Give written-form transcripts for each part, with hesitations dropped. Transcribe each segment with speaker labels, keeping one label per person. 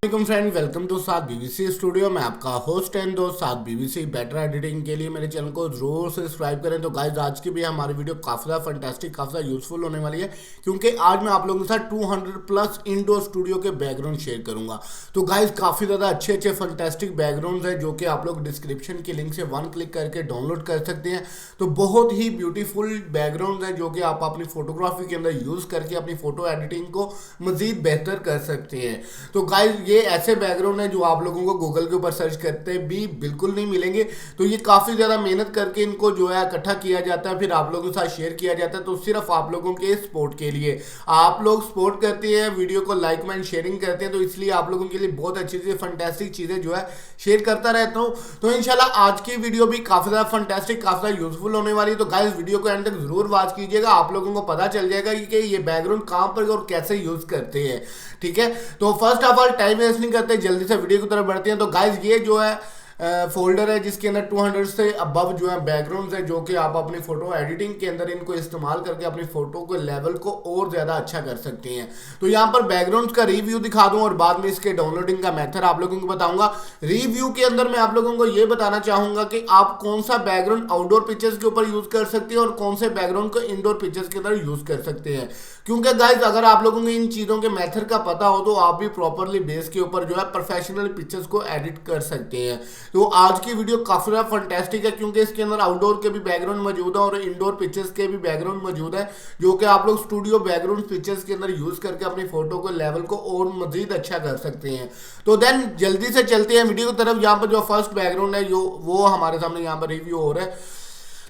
Speaker 1: Friend, welcome to साथ BBC studio में आपका होस्ट एंड दोस्त साथ बीबीसी। बेटर एडिटिंग के लिए मेरे चैनल को जरूर से सब्सक्राइब करें। तो गाइस, आज की भी हमारी वीडियो काफ़ी ज़्यादा फंटास्टिक, काफ़ी ज़्यादा यूजफुल होने वाली है, क्योंकि आज मैं आप लोगों के साथ 200 प्लस इंडोर स्टूडियो के बैकग्राउंड शेयर करूंगा। तो गाइस, काफ़ी ज़्यादा अच्छे अच्छे फंटास्टिक बैकग्राउंड है जो कि आप लोग डिस्क्रिप्शन की लिंक से वन क्लिक करके डाउनलोड कर सकते हैं। तो बहुत ही ब्यूटीफुल बैकग्राउंड है जो कि आप अपनी फोटोग्राफी के अंदर यूज़ करके अपनी फोटो एडिटिंग को मज़ीद बेहतर कर सकते हैं। तो गाइस, ये ऐसे बैकग्राउंड है जो आप लोगों को गूगल के ऊपर सर्च करते भी बिल्कुल नहीं मिलेंगे। तो ये काफ़ी ज़्यादा मेहनत करके इनको जो है इकट्ठा किया जाता है, फिर आप लोगों के साथ शेयर किया जाता है। तो सिर्फ आप लोगों के सपोर्ट के लिए, आप लोग सपोर्ट करते हैं, वीडियो को लाइक एंड शेयरिंग करते हैं, तो इसलिए आप लोगों के लिए बहुत अच्छी अच्छी फंटेस्टिक चीज़ें जो है शेयर करता रहता हूँ। तो इंशाल्लाह आज की वीडियो भी काफ़ी ज़्यादा फंटेस्टिक, काफ़ी ज़्यादा यूजफुल होने वाली है। तो गाइस, वीडियो को एंड तक जरूर वॉच कीजिएगा, आप लोगों को पता चल जाएगा कि ये बैकग्राउंड कहाँ पर और कैसे यूज करते हैं। ठीक है, तो first of all time waste नहीं करते, जल्दी से वीडियो की तरफ बढ़ते हैं। तो गाइस, ये जो है फोल्डर है जिसके अंदर 200 से अबव जो है बैकग्राउंड्स है, जो कि आप अपनी फोटो एडिटिंग के अंदर इनको इस्तेमाल करके अपनी फोटो के लेवल को और ज़्यादा अच्छा कर सकते हैं। तो यहाँ पर बैकग्राउंड्स का रिव्यू दिखा दूँ और बाद में इसके डाउनलोडिंग का मेथड आप लोगों को बताऊंगा। रिव्यू के अंदर मैं आप लोगों को ये बताना चाहूँगा कि आप कौन सा बैकग्राउंड आउटडोर पिक्चर्स के ऊपर यूज़ कर सकते हैं और कौन से बैकग्राउंड को इंडोर पिक्चर्स के अंदर यूज़ कर सकते हैं। क्योंकि गाइज, अगर आप लोगों को इन चीज़ों के मेथड का पता हो तो आप भी प्रॉपरली बेस के ऊपर जो है प्रोफेशनल पिक्चर्स को एडिट कर सकते हैं। तो आज की वीडियो काफ़ी ज़्यादा फंटेस्टिक है, क्योंकि इसके अंदर आउटडोर के भी बैकग्राउंड मौजूद है और इंडोर पिक्चर्स के भी बैकग्राउंड मौजूद है, जो कि आप लोग स्टूडियो बैकग्राउंड पिक्चर्स के अंदर यूज़ करके अपनी फोटो को लेवल को और मजीद अच्छा कर सकते हैं। तो देन जल्दी से चलते हैं वीडियो की तरफ। यहाँ पर जो फर्स्ट बैकग्राउंड है जो वो हमारे सामने यहाँ पर रिव्यू हो रहा है।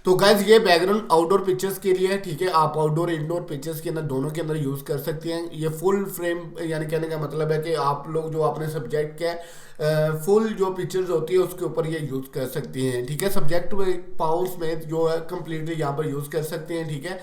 Speaker 1: तो गाइज, ये बैकग्राउंड आउटडोर पिक्चर्स के लिए है। ठीक है, आप आउटडोर इंडोर पिक्चर्स के अंदर दोनों के अंदर यूज़ कर सकते हैं। ये फुल फ्रेम, यानी कहने का मतलब है कि आप लोग जो अपने सब्जेक्ट के फुल जो पिक्चर्स होती है उसके ऊपर ये यूज़ कर सकते हैं। ठीक है, सब्जेक्ट पाउस में जो है कम्प्लीटली यहाँ पर यूज़ कर सकते हैं। ठीक है,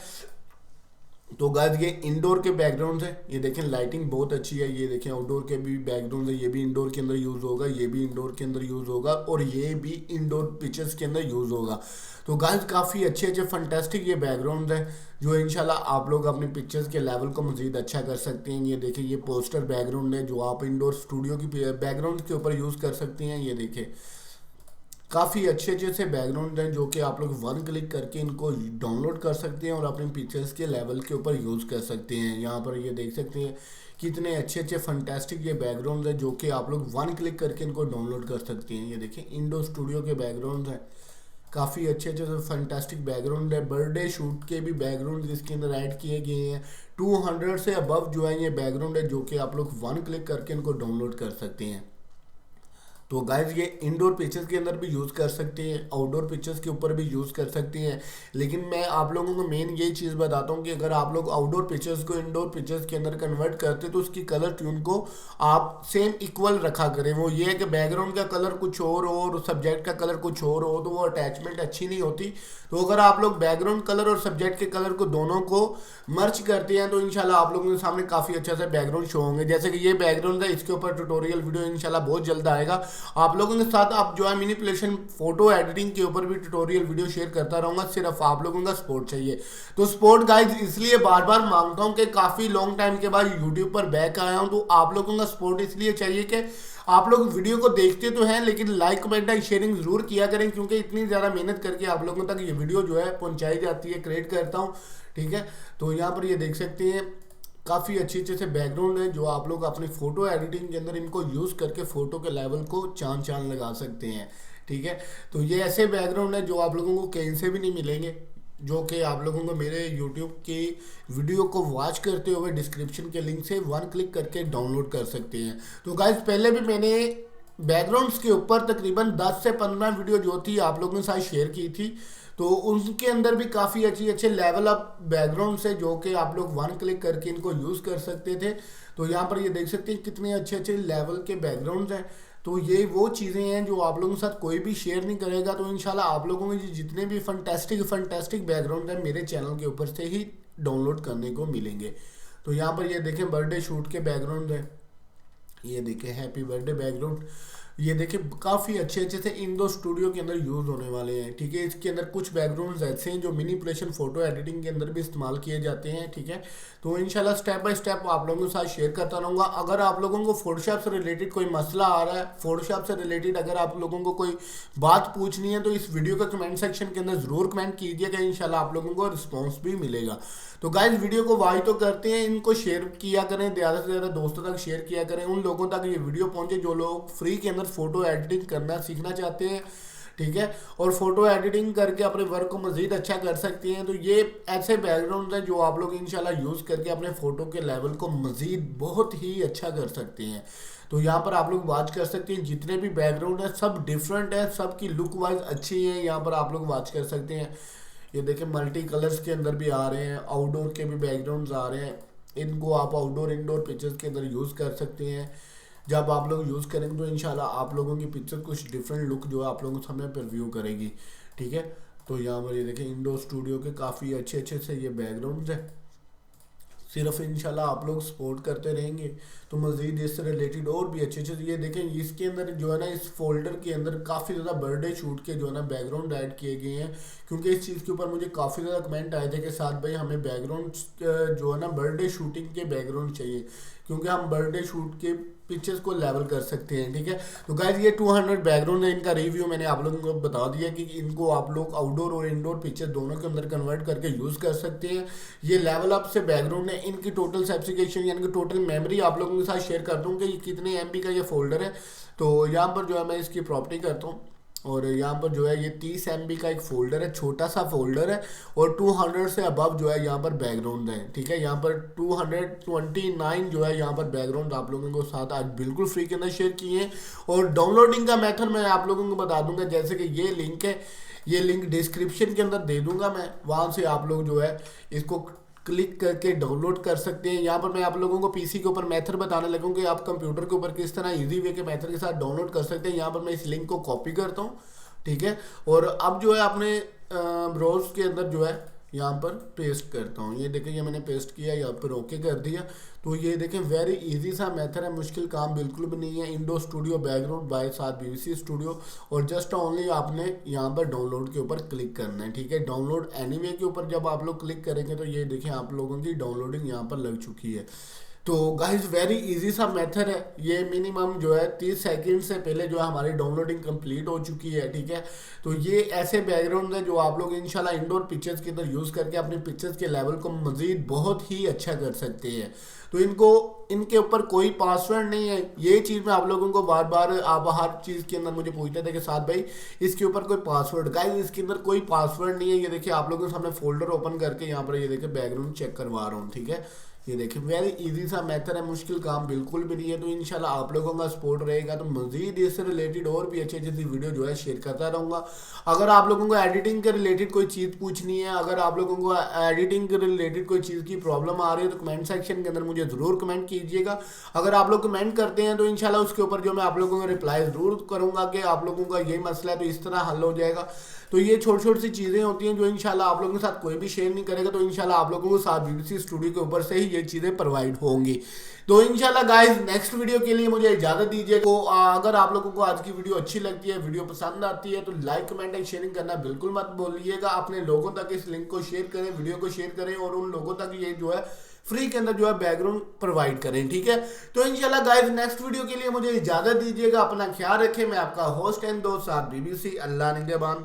Speaker 1: तो गाइस, ये इंडोर के बैकग्राउंड है, ये देखें लाइटिंग बहुत अच्छी है। ये देखें आउटडोर के भी बैकग्राउंड है, ये भी इंडोर के अंदर यूज़ होगा, ये भी इंडोर के अंदर यूज़ होगा और ये भी इंडोर पिक्चर्स के अंदर यूज़ होगा। तो गाइस, काफ़ी अच्छे अच्छे फंटेस्टिक ये बैकग्राउंड है जो इंशाल्लाह आप लोग अपने पिक्चर्स के लेवल को मज़ीद अच्छा कर सकते हैं। ये देखें, ये पोस्टर बैकग्राउंड है जो आप इंडोर स्टूडियो की बैकग्राउंड के ऊपर यूज़ कर सकते हैं। ये देखें, काफ़ी अच्छे अच्छे से बैकग्राउंड हैं जो कि आप लोग वन क्लिक करके इनको डाउनलोड कर सकते हैं और अपने पिक्चर्स के लेवल के ऊपर यूज़ कर सकते हैं। यहाँ पर ये देख सकते हैं कितने अच्छे अच्छे फंटेस्टिक ये बैकग्राउंड है जो कि आप लोग वन क्लिक करके इनको डाउनलोड कर सकते हैं। ये देखें, इंडो स्टूडियो के बैकग्राउंड है, काफ़ी अच्छे अच्छे से फंटेस्टिक बैकग्राउंड है। बर्थडे शूट के भी बैकग्राउंड इसके अंदर ऐड किए गए हैं। 200 से अबव जो है ये बैकग्राउंड है जो कि आप लोग वन क्लिक करके इनको डाउनलोड कर सकते हैं। तो गाइज, ये इंडोर पिक्चर्स के अंदर भी यूज़ कर सकते हैं, आउटडोर पिक्चर्स के ऊपर भी यूज़ कर सकते हैं। लेकिन मैं आप लोगों को मेन यही चीज़ बताता हूँ कि अगर आप लोग आउटडोर पिक्चर्स को इंडोर पिक्चर्स के अंदर कन्वर्ट करते तो उसकी कलर ट्यून को आप सेम इक्वल रखा करें। वो ये है कि बैकग्राउंड का कलर कुछ और सब्जेक्ट का कलर कुछ और हो तो वो अटैचमेंट अच्छी नहीं होती। तो अगर आप लोग बैकग्राउंड कलर और सब्जेक्ट के कलर को दोनों को मर्ज करते हैं तो इंशाल्लाह आप लोगों के सामने काफ़ी अच्छा सा बैकग्राउंड शो होंगे। जैसे कि ये बैकग्राउंड है, इसके ऊपर ट्यूटोरियल वीडियो इंशाल्लाह बहुत जल्द आएगा आप लोगों के साथ। आप जो है मैनिपुलेशन फोटो एडिटिंग के ऊपर भी ट्यूटोरियल वीडियो शेयर करता रहूंगा, सिर्फ आप लोगों का सपोर्ट चाहिए। तो सपोर्ट गाइज इसलिए बार बार मांगता हूं कि काफ़ी लॉन्ग टाइम के बाद यूट्यूब पर बैक आया हूं। तो आप लोगों का सपोर्ट इसलिए चाहिए कि आप लोग वीडियो को देखते तो हैं लेकिन लाइक कमेंट एंड शेयरिंग जरूर किया करें, क्योंकि इतनी ज़्यादा मेहनत करके आप लोगों तक ये वीडियो जो है पहुंचाई जाती है, क्रिएट करता हूँ। ठीक है, तो यहाँ पर ये देख सकते हैं काफ़ी अच्छे अच्छे से बैकग्राउंड है जो आप लोग अपनी फ़ोटो एडिटिंग के अंदर इनको यूज़ करके फ़ोटो के लेवल को चांद चांद लगा सकते हैं। ठीक है, तो ये ऐसे बैकग्राउंड है जो आप लोगों को कहीं से भी नहीं मिलेंगे, जो कि आप लोगों को मेरे YouTube की वीडियो को वॉच करते हुए डिस्क्रिप्शन के लिंक से वन क्लिक करके डाउनलोड कर सकते हैं। तो गाइज, पहले भी मैंने बैकग्राउंड्स के ऊपर तकरीबन 10 से 15 वीडियो जो थी आप लोगों के साथ शेयर की थी, तो उनके अंदर भी काफ़ी अच्छे अच्छे लेवल अप बैकग्राउंड है जो कि आप लोग वन क्लिक करके इनको यूज़ कर सकते थे। तो यहाँ पर ये देख सकते हैं कितने अच्छे अच्छे लेवल के बैकग्राउंड्स हैं। तो ये वो चीज़ें हैं जो आप लोगों के साथ कोई भी शेयर नहीं करेगा। तो इंशाल्लाह आप लोगों को जितने भी फंटेस्टिक बैकग्राउंड हैं मेरे चैनल के ऊपर से ही डाउनलोड करने को मिलेंगे। तो यहाँ पर ये देखें बर्थडे शूट के बैकग्राउंड है, ये देखें हैप्पी बर्थडे बैकग्राउंड। ये देखिए काफ़ी अच्छे अच्छे से इंडो स्टूडियो के अंदर यूज़ होने वाले हैं। ठीक है, इसके अंदर कुछ बैकग्राउंड्स ऐसे हैं जो मिनीपुलेशन फोटो एडिटिंग के अंदर भी इस्तेमाल किए जाते हैं। ठीक है, तो इंशाल्लाह स्टेप बाय स्टेप आप लोगों के साथ शेयर करता रहूँगा। अगर आप लोगों को फोटोशॉप से रिलेटेड कोई मसला आ रहा है, फोटोशॉप से रिलेटेड अगर आप लोगों को कोई बात पूछनी है, तो इस वीडियो का कमेंट सेक्शन के अंदर ज़रूर कमेंट कीजिएगा, इंशाल्लाह आप लोगों को रिस्पॉन्स भी मिलेगा। तो गाइज वीडियो को वाई तो करते हैं, इनको शेयर किया करें, ज़्यादा से ज़्यादा दोस्तों तक शेयर किया करें, उन लोगों तक ये वीडियो पहुंचे जो लोग फ्री के अंदर फोटो एडिटिंग करना सीखना चाहते हैं। ठीक है, और फोटो एडिटिंग करके अपने वर्क को मजीद अच्छा कर सकते हैं। तो ये ऐसे बैकग्राउंड हैं जो आप लोग इंशाल्लाह यूज़ करके अपने फ़ोटो के लेवल को मजीद बहुत ही अच्छा कर सकते हैं। तो यहाँ पर आप लोग वॉच कर सकते हैं, जितने भी बैकग्राउंड है सब डिफरेंट है, सबकी लुक वाइज अच्छी है। यहाँ पर आप लोग वॉच कर सकते हैं, ये देखें मल्टी कलर्स के अंदर भी आ रहे हैं, आउटडोर के भी बैकग्राउंड्स आ रहे हैं। इनको आप आउटडोर इंडोर पिक्चर्स के अंदर यूज़ कर सकते हैं। जब आप लोग यूज़ करेंगे तो इंशाल्लाह आप लोगों की पिक्चर कुछ डिफरेंट लुक जो है आप लोगों के सामने प्रीव्यू करेगी। ठीक है, तो यहाँ पर ये देखें इंडोर स्टूडियो के काफ़ी अच्छे अच्छे से ये बैकग्राउंड्स हैं। सिर्फ इंशाल्लाह आप लोग सपोर्ट करते रहेंगे तो मज़ीद इससे रिलेटेड और भी अच्छे अच्छे ये देखें। इसके अंदर जो है ना, इस फोल्डर के अंदर काफ़ी ज़्यादा बर्थडे शूट के जो है ना बैकग्राउंड ऐड किए गए हैं, क्योंकि इस चीज़ के ऊपर मुझे काफ़ी ज़्यादा कमेंट आए थे कि साथ भाई हमें बैकग्राउंड जो है ना बर्थडे शूटिंग के बैकग्राउंड चाहिए, क्योंकि हम बर्थडे शूट के पिक्चर्स को लेवल कर सकते हैं। ठीक है, तो गाइज ये 200 बैकग्राउंड है, इनका रिव्यू मैंने आप लोगों को बता दिया कि इनको आप लोग आउटडोर और इंडोर पिक्चर दोनों के अंदर कन्वर्ट करके यूज़ कर सकते हैं। ये लेवल अप से बैकग्राउंड है, इनकी टोटल स्पेसिफिकेशन यानी कि टोटल मेमोरी आप लोगों के साथ शेयर कर दूँ कि कितने MB का ये फोल्डर है। तो यहाँ पर जो है मैं इसकी प्रॉपर्टी करता हूँ, और यहाँ पर जो है ये 30 MB का एक फ़ोल्डर है, छोटा सा फोल्डर है, और 200 से अबव जो है यहाँ पर बैकग्राउंड है। ठीक है, यहाँ पर 229 जो है यहाँ पर बैकग्राउंड आप लोगों को साथ आज बिल्कुल फ्री के अंदर शेयर किए हैं। और डाउनलोडिंग का मेथड मैं आप लोगों को बता दूंगा, जैसे कि ये लिंक है, ये लिंक डिस्क्रिप्शन के अंदर दे दूंगा मैं, वहाँ से आप लोग जो है इसको क्लिक करके डाउनलोड कर सकते हैं। यहाँ पर मैं आप लोगों को पीसी के ऊपर मेथड बताने लगूँ कि आप कंप्यूटर के ऊपर किस तरह इजी वे के मेथड के साथ डाउनलोड कर सकते हैं। यहाँ पर मैं इस लिंक को कॉपी करता हूँ। ठीक है, और अब जो है अपने ब्राउज़ के अंदर जो है यहाँ पर पेस्ट करता हूँ। ये देखें, ये मैंने पेस्ट किया, यहाँ पर ओके कर दिया। तो ये देखें वेरी इजी सा मेथड है, मुश्किल काम बिल्कुल भी नहीं है। इंडो स्टूडियो बैकग्राउंड बाय साथ BBC स्टूडियो, और जस्ट ओनली आपने यहाँ पर डाउनलोड के ऊपर क्लिक करना है। ठीक है, डाउनलोड एनीवे के ऊपर जब आप लोग क्लिक करेंगे तो ये देखें आप लोगों की डाउनलोडिंग यहाँ पर लग चुकी है। तो गाइस वेरी इजी सा मेथड है, ये मिनिमम जो है 30 सेकंड से पहले जो है हमारी डाउनलोडिंग कंप्लीट हो चुकी है। ठीक है, तो ये ऐसे बैकग्राउंड है जो आप लोग इंशाल्लाह इंडोर पिक्चर्स के अंदर यूज़ करके अपने पिक्चर्स के लेवल को मज़ीद बहुत ही अच्छा कर सकते हैं। तो इनके ऊपर कोई पासवर्ड नहीं है, ये चीज़ मैं आप लोगों को बार बार आप हर चीज़ के अंदर मुझे पूछते थे कि साथ भाई इसके ऊपर कोई पासवर्ड, गाइस इसके अंदर कोई पासवर्ड नहीं है। ये देखिए आप लोगों के सामने फोल्डर ओपन करके यहाँ पर ये देखिए बैकग्राउंड चेक करवा रहा हूँ। ठीक है, ये देखिए वेरी इजी सा मेथड है, मुश्किल काम बिल्कुल भी नहीं है। तो इंशाल्लाह आप लोगों का सपोर्ट रहेगा तो मजीद इससे रिलेटेड और भी अच्छी अच्छी वीडियो जो है शेयर करता रहूँगा। अगर आप लोगों को एडिटिंग के रिलेटेड कोई चीज़ पूछनी है, अगर आप लोगों को एडिटिंग के रिलेटेड कोई चीज़ की प्रॉब्लम आ रही है तो कमेंट सेक्शन के अंदर मुझे ज़रूर कमेंट कीजिएगा। अगर आप लोग कमेंट करते हैं तो इंशाल्लाह उसके ऊपर जो मैं आप लोगों को रिप्लाई ज़रूर करूँगा कि आप लोगों का ये मसला है तो इस तरह हल हो जाएगा। तो ये छोटी छोटी सी चीज़ें होती हैं जो इंशाल्लाह आप लोगों के साथ कोई भी शेयर नहीं करेगा, तो इंशाल्लाह आप लोगों को साथ BBC स्टूडियो के ऊपर से ही ये चीज़ें प्रोवाइड होंगी। तो इंशाल्लाह गाइस नेक्स्ट वीडियो के लिए मुझे इजाज़त दीजिए। तो अगर आप लोगों को आज की वीडियो अच्छी लगती है, वीडियो पसंद आती है, तो लाइक कमेंट एंड शेयरिंग करना बिल्कुल मत भूलिएगा। अपने लोगों तक इस लिंक को शेयर करें, वीडियो को शेयर करें, और उन लोगों तक ये जो है फ्री के अंदर जो है बैकग्राउंड प्रोवाइड करें। ठीक है, तो इंशाल्लाह गाइस नेक्स्ट वीडियो के लिए मुझे इजाज़त दीजिएगा। अपना ख्याल रखें। मैं आपका होस्ट एंड दोस्त साथ BBC। अल्लाह निगहबान।